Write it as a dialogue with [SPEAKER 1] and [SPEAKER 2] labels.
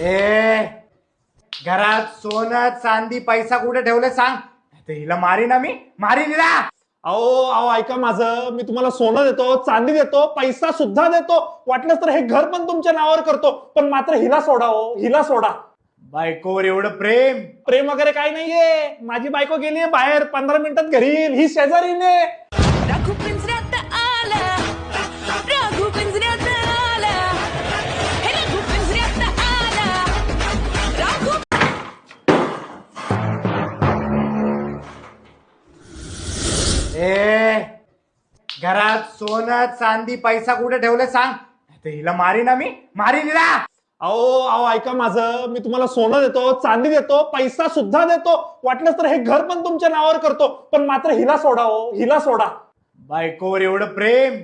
[SPEAKER 1] ए घरात सोनं चांदी पैसा कुठे ठेवले सांग, ते हिला मारी ना, मी मारीन हिला.
[SPEAKER 2] अहो अहो ऐका माझं, मी तुम्हाला सोनं देतो, चांदी देतो, पैसा सुद्धा देतो, वाटलंच तर हे घर पण तुमच्या नावावर करतो, पण मात्र हिला सोडा, हो हिला सोडा.
[SPEAKER 1] बायकोवर एवढं प्रेम?
[SPEAKER 2] प्रेम वगैरे काय नाहीये, माझी बायको गेलीये बाहेर, 15 मिनिटात घरी येईल, ही शेजारीने.
[SPEAKER 3] राघू पिंजऱ्यात आला, राघू पिंजऱ्यात आला, हे राघू पिंजऱ्यात आला, राघू.
[SPEAKER 1] ए घरात सोनं चांदी पैसा कुठे ठेवले सांग, ते हिला मारी ना, मी मारीन हिला.
[SPEAKER 2] अहो अहो ऐका माझं, मी तुम्हाला सोनं देतो, चांदी देतो, पैसा सुद्धा देतो, वाटलंच तर हे घर पण तुमच्या नावावर करतो, पण मात्र हिला सोडा, हो हिला सोडा.
[SPEAKER 1] बायकोवर एवढं प्रेम?